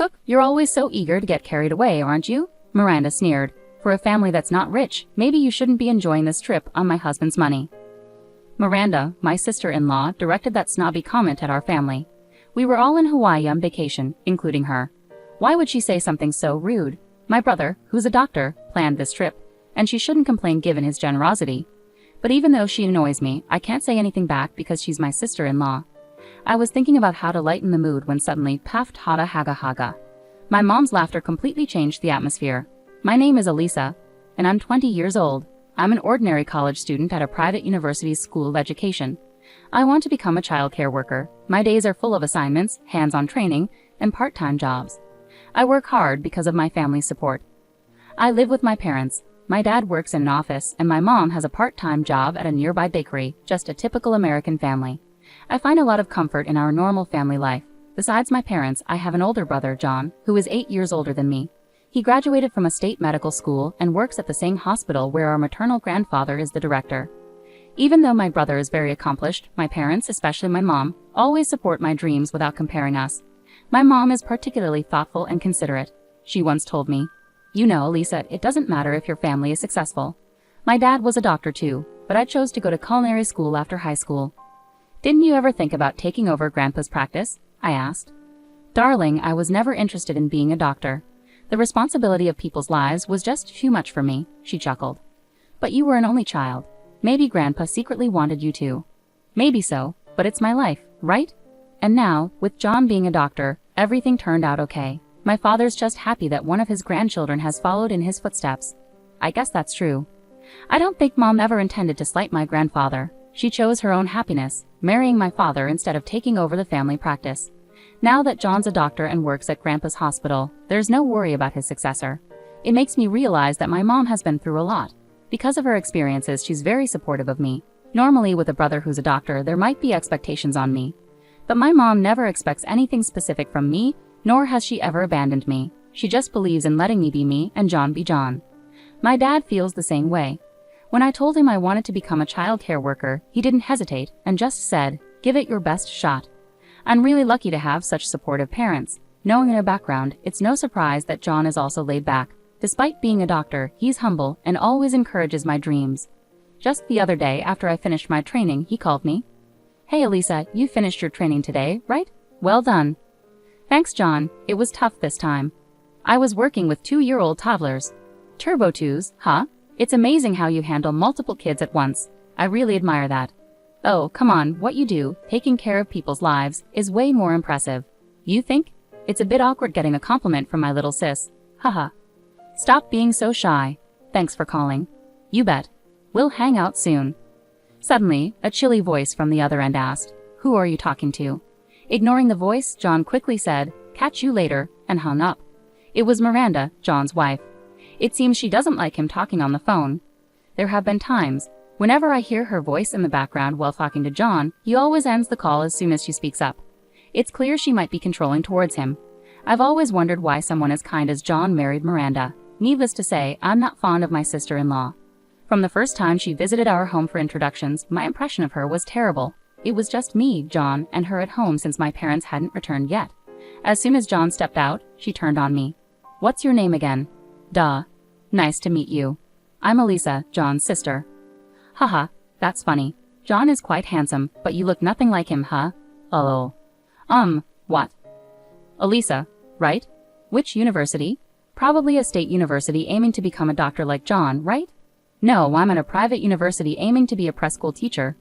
Cook, you're always so eager to get carried away, aren't you? Miranda sneered. For a family that's not rich, maybe you shouldn't be enjoying this trip on my husband's money. Miranda, my sister-in-law, directed that snobby comment at our family. We were all in Hawaii on vacation, including her. Why would she say something so rude? My brother, who's a doctor, planned this trip, and she shouldn't complain given his generosity. But even though she annoys me, I can't say anything back because she's my sister-in-law. I was thinking about how to lighten the mood when suddenly, paft hada haga haga. My mom's laughter completely changed the atmosphere. My name is Elisa, and I'm 20 years old. I'm an ordinary college student at a private university's school of education. I want to become a childcare worker. My days are full of assignments, hands-on training, and part-time jobs. I work hard because of my family's support. I live with my parents. My dad works in an office, and my mom has a part-time job at a nearby bakery, just a typical American family. I find a lot of comfort in our normal family life. Besides my parents, I have an older brother, John, who is 8 years older than me. He graduated from a state medical school and works at the same hospital where our maternal grandfather is the director. Even though my brother is very accomplished, my parents, especially my mom, always support my dreams without comparing us. My mom is particularly thoughtful and considerate. She once told me, "You know, Lisa, it doesn't matter if your family is successful." My dad was a doctor too, but I chose to go to culinary school after high school. "Didn't you ever think about taking over Grandpa's practice?" I asked. "Darling, I was never interested in being a doctor. The responsibility of people's lives was just too much for me," she chuckled. "But you were an only child. Maybe Grandpa secretly wanted you to." "Maybe so, but it's my life, right?" And now, with John being a doctor, everything turned out okay. My father's just happy that one of his grandchildren has followed in his footsteps. I guess that's true. I don't think Mom ever intended to slight my grandfather. She chose her own happiness, marrying my father instead of taking over the family practice. Now that John's a doctor and works at Grandpa's hospital, there's no worry about his successor. It makes me realize that my mom has been through a lot. Because of her experiences, she's very supportive of me. Normally, with a brother who's a doctor, there might be expectations on me. But my mom never expects anything specific from me, nor has she ever abandoned me. She just believes in letting me be me and John be John. My dad feels the same way. When I told him I wanted to become a childcare worker, he didn't hesitate and just said, "Give it your best shot." I'm really lucky to have such supportive parents. Knowing their background, it's no surprise that John is also laid back. Despite being a doctor, he's humble and always encourages my dreams. Just the other day, after I finished my training, he called me. "Hey Elisa, you finished your training today, right? Well done." "Thanks, John. It was tough this time. I was working with 2-year-old toddlers." "Turbo twos, huh? It's amazing how you handle multiple kids at once. I really admire that." "Oh, come on, what you do, taking care of people's lives, is way more impressive." "You think? It's a bit awkward getting a compliment from my little sis. Haha." "Stop being so shy. Thanks for calling." "You bet. We'll hang out soon." Suddenly, a chilly voice from the other end asked, "Who are you talking to?" Ignoring the voice, John quickly said, "Catch you later," and hung up. It was Miranda, John's wife. It seems she doesn't like him talking on the phone. There have been times, whenever I hear her voice in the background while talking to John, he always ends the call as soon as she speaks up. It's clear she might be controlling towards him. I've always wondered why someone as kind as John married Miranda. Needless to say, I'm not fond of my sister-in-law. From the first time she visited our home for introductions, my impression of her was terrible. It was just me, John, and her at home since my parents hadn't returned yet. As soon as John stepped out, she turned on me. "What's your name again?" "Duh. Nice to meet you. I'm Elisa, John's sister." "Haha, that's funny. John is quite handsome, but you look nothing like him, huh?" "Oh. What?" "Elisa, right? Which university?" "Probably a state university aiming to become a doctor like John, right?" "No, I'm at a private university aiming to be a preschool teacher."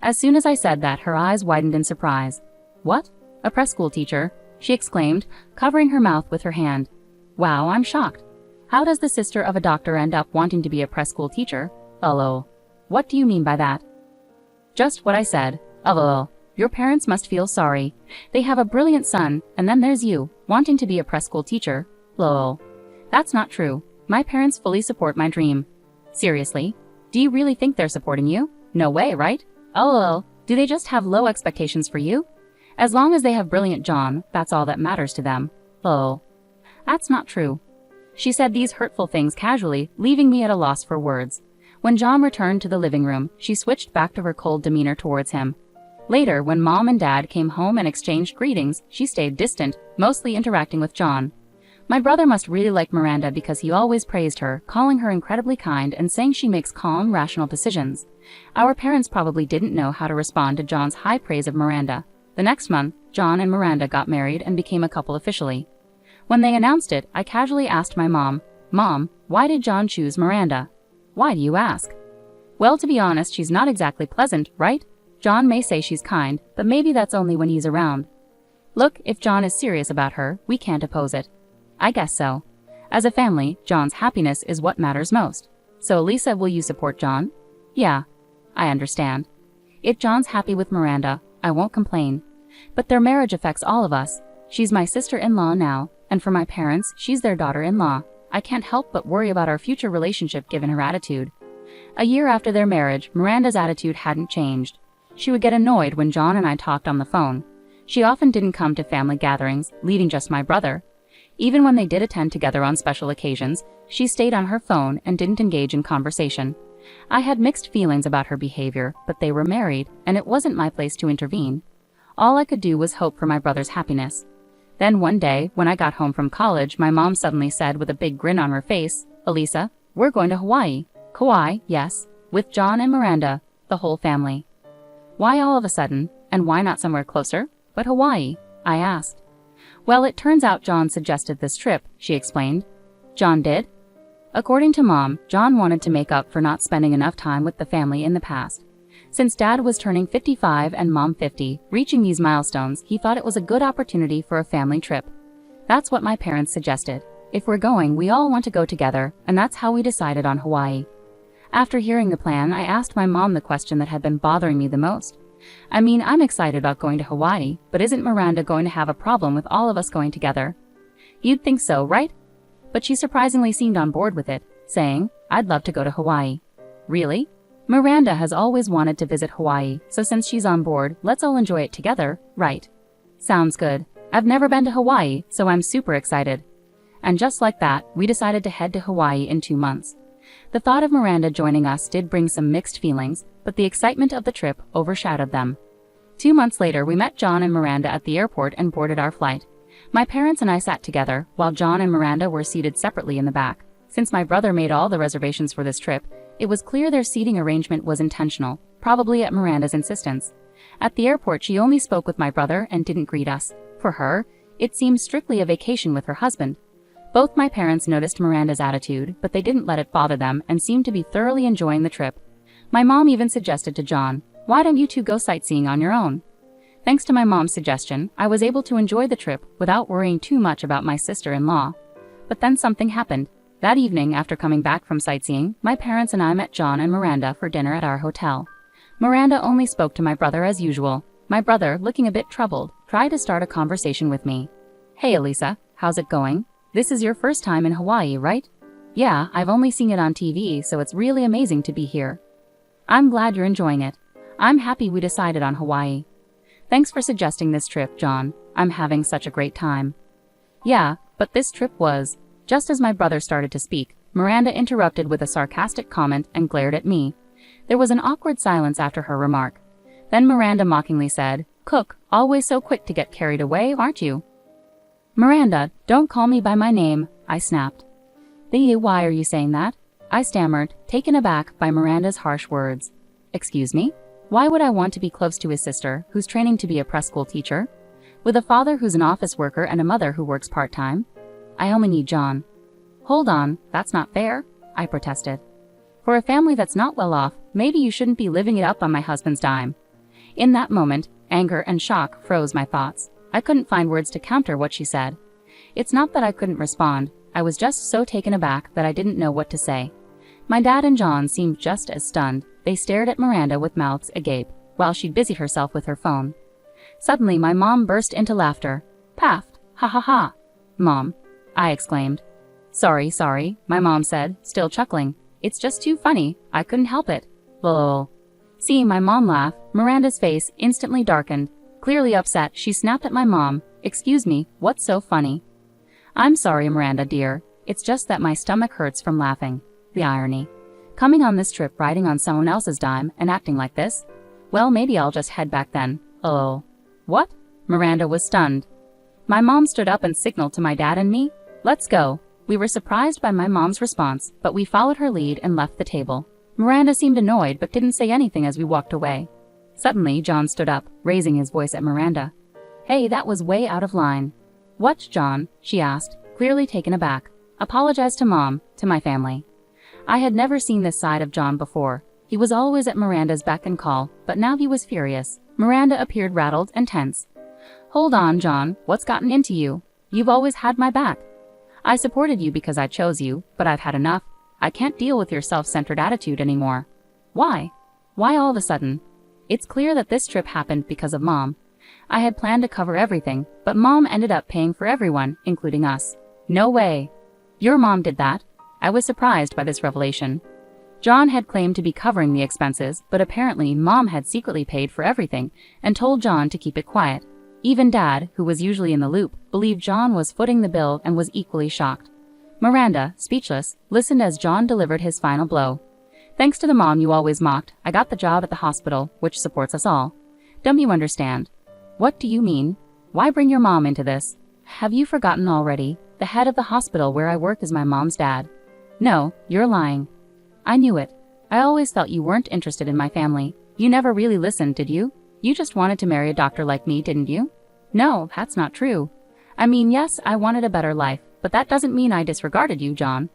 As soon as I said that, her eyes widened in surprise. "What? A preschool teacher?" she exclaimed, covering her mouth with her hand. "Wow, I'm shocked. How does the sister of a doctor end up wanting to be a preschool teacher?" "Oh. What do you mean by that?" "Just what I said. Oh. Your parents must feel sorry. They have a brilliant son, and then there's you, wanting to be a preschool teacher. Lol. That's not true. My parents fully support my dream." "Seriously? Do you really think they're supporting you?" "No way, right?" "Oh, do they just have low expectations for you?" "As long as they have brilliant John, that's all that matters to them." "Oh. That's not true." She said these hurtful things casually, leaving me at a loss for words. When John returned to the living room, she switched back to her cold demeanor towards him. Later, when Mom and Dad came home and exchanged greetings, she stayed distant, mostly interacting with John. My brother must really like Miranda because he always praised her, calling her incredibly kind and saying she makes calm, rational decisions. Our parents probably didn't know how to respond to John's high praise of Miranda. The next month, John and Miranda got married and became a couple officially. When they announced it, I casually asked my mom, "Mom, why did John choose Miranda?" "Why do you ask?" "Well, to be honest, she's not exactly pleasant, right? John may say she's kind, but maybe that's only when he's around. Look, if John is serious about her, we can't oppose it." "I guess so. As a family, John's happiness is what matters most. So Lisa, will you support John?" "Yeah. I understand. If John's happy with Miranda, I won't complain. But their marriage affects all of us. She's my sister-in-law now, and for my parents, she's their daughter-in-law. I can't help but worry about our future relationship given her attitude." A year after their marriage, Miranda's attitude hadn't changed. She would get annoyed when John and I talked on the phone. She often didn't come to family gatherings, leaving just my brother. Even when they did attend together on special occasions, she stayed on her phone and didn't engage in conversation. I had mixed feelings about her behavior, but they were married, and it wasn't my place to intervene. All I could do was hope for my brother's happiness. Then one day, when I got home from college, my mom suddenly said with a big grin on her face, "Elisa, we're going to Hawaii." "Kauai, yes, with John and Miranda, the whole family." "Why all of a sudden, and why not somewhere closer, but Hawaii?" I asked. "Well, it turns out John suggested this trip," she explained. "John did?" According to Mom, John wanted to make up for not spending enough time with the family in the past. Since Dad was turning 55 and Mom 50, reaching these milestones, he thought it was a good opportunity for a family trip. That's what my parents suggested. If we're going, we all want to go together, and that's how we decided on Hawaii. After hearing the plan, I asked my mom the question that had been bothering me the most. I mean, I'm excited about going to Hawaii, but isn't Miranda going to have a problem with all of us going together? You'd think so, right? But she surprisingly seemed on board with it, saying, "I'd love to go to Hawaii." "Really? Miranda has always wanted to visit Hawaii, so since she's on board, let's all enjoy it together, right?" "Sounds good. I've never been to Hawaii, so I'm super excited." And just like that, we decided to head to Hawaii in 2 months. The thought of Miranda joining us did bring some mixed feelings, but the excitement of the trip overshadowed them. 2 months later, we met John and Miranda at the airport and boarded our flight. My parents and I sat together, while John and Miranda were seated separately in the back. Since my brother made all the reservations for this trip, it was clear their seating arrangement was intentional, probably at Miranda's insistence. At the airport, she only spoke with my brother and didn't greet us. For her, it seemed strictly a vacation with her husband. Both my parents noticed Miranda's attitude, but they didn't let it bother them and seemed to be thoroughly enjoying the trip. My mom even suggested to John, "Why don't you two go sightseeing on your own?" Thanks to my mom's suggestion, I was able to enjoy the trip without worrying too much about my sister-in-law. But then something happened. That evening, after coming back from sightseeing, my parents and I met John and Miranda for dinner at our hotel. Miranda only spoke to my brother as usual. My brother, looking a bit troubled, tried to start a conversation with me. "Hey Elisa, how's it going? This is your first time in Hawaii, right?" "Yeah, I've only seen it on TV, so it's really amazing to be here." "I'm glad you're enjoying it. I'm happy we decided on Hawaii." "Thanks for suggesting this trip, John. I'm having such a great time." "Yeah, but this trip was..." Just as my brother started to speak, Miranda interrupted with a sarcastic comment and glared at me. There was an awkward silence after her remark. Then Miranda mockingly said, "Cook, always so quick to get carried away, aren't you?" "Miranda, don't call me by my name," I snapped. Why are you saying that?" I stammered, taken aback by Miranda's harsh words. "Excuse me? Why would I want to be close to his sister, who's training to be a preschool teacher? With a father who's an office worker and a mother who works part-time? I only need John." "Hold on, that's not fair," I protested. "For a family that's not well off, maybe you shouldn't be living it up on my husband's dime." In that moment, anger and shock froze my thoughts. I couldn't find words to counter what she said. It's not that I couldn't respond, I was just so taken aback that I didn't know what to say. My dad and John seemed just as stunned. They stared at Miranda with mouths agape, while she busied herself with her phone. Suddenly, my mom burst into laughter. "Paft, ha ha ha." "Mom," I exclaimed. Sorry, my mom said, still chuckling. "It's just too funny, I couldn't help it. Lol." Seeing my mom laugh, Miranda's face instantly darkened. Clearly upset, she snapped at my mom. "Excuse me, what's so funny?" "I'm sorry, Miranda dear. It's just that my stomach hurts from laughing." The irony. Coming on this trip riding on someone else's dime and acting like this? Well, maybe I'll just head back then. Oh. What? Miranda was stunned. My mom stood up and signaled to my dad and me. Let's go. We were surprised by my mom's response, but we followed her lead and left the table. Miranda seemed annoyed but didn't say anything as we walked away. Suddenly, John stood up, raising his voice at Miranda. Hey, that was way out of line. What, John? She asked, clearly taken aback. Apologize to Mom, to my family. I had never seen this side of John before. He was always at Miranda's beck and call, but now he was furious. Miranda appeared rattled and tense. Hold on, John, what's gotten into you? You've always had my back. I supported you because I chose you, but I've had enough. I can't deal with your self-centered attitude anymore. Why? Why all of a sudden? It's clear that this trip happened because of Mom. I had planned to cover everything, but Mom ended up paying for everyone, including us. No way. Your mom did that? I was surprised by this revelation. John had claimed to be covering the expenses, but apparently Mom had secretly paid for everything and told John to keep it quiet. Even Dad, who was usually in the loop, believed John was footing the bill and was equally shocked. Miranda, speechless, listened as John delivered his final blow. Thanks to the mom you always mocked, I got the job at the hospital, which supports us all. Don't you understand? What do you mean? Why bring your mom into this? Have you forgotten already? The head of the hospital where I work is my mom's dad. No, you're lying. I knew it. I always felt you weren't interested in my family. You never really listened, did you? You just wanted to marry a doctor like me, didn't you? No, that's not true. I mean, yes, I wanted a better life, but that doesn't mean I disregarded you, John.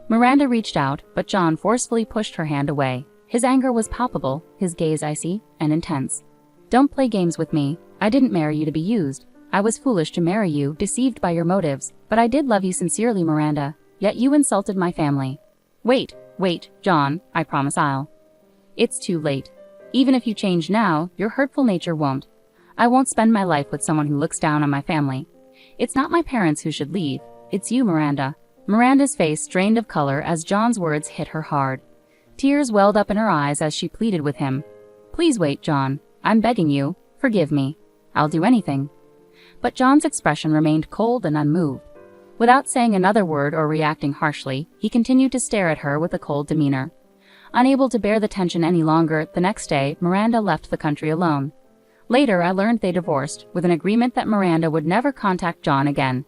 Miranda reached out, but John forcefully pushed her hand away. His anger was palpable, his gaze icy and intense. Don't play games with me. I didn't marry you to be used. I was foolish to marry you, deceived by your motives, but I did love you sincerely, Miranda. Yet you insulted my family. Wait, John, I promise I'll. It's too late. Even if you change now, your hurtful nature won't. I won't spend my life with someone who looks down on my family. It's not my parents who should leave. It's you, Miranda. Miranda's face drained of color as John's words hit her hard. Tears welled up in her eyes as she pleaded with him. Please wait, John. I'm begging you. Forgive me. I'll do anything. But John's expression remained cold and unmoved. Without saying another word or reacting harshly, he continued to stare at her with a cold demeanor. Unable to bear the tension any longer, the next day, Miranda left the country alone. Later, I learned they divorced, with an agreement that Miranda would never contact John again.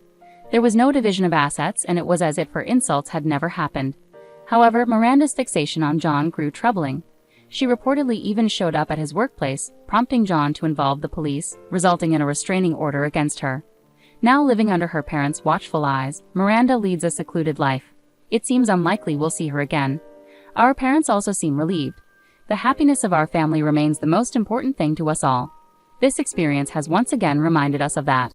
There was no division of assets, and it was as if her insults had never happened. However, Miranda's fixation on John grew troubling. She reportedly even showed up at his workplace, prompting John to involve the police, resulting in a restraining order against her. Now living under her parents' watchful eyes, Miranda leads a secluded life. It seems unlikely we'll see her again. Our parents also seem relieved. The happiness of our family remains the most important thing to us all. This experience has once again reminded us of that.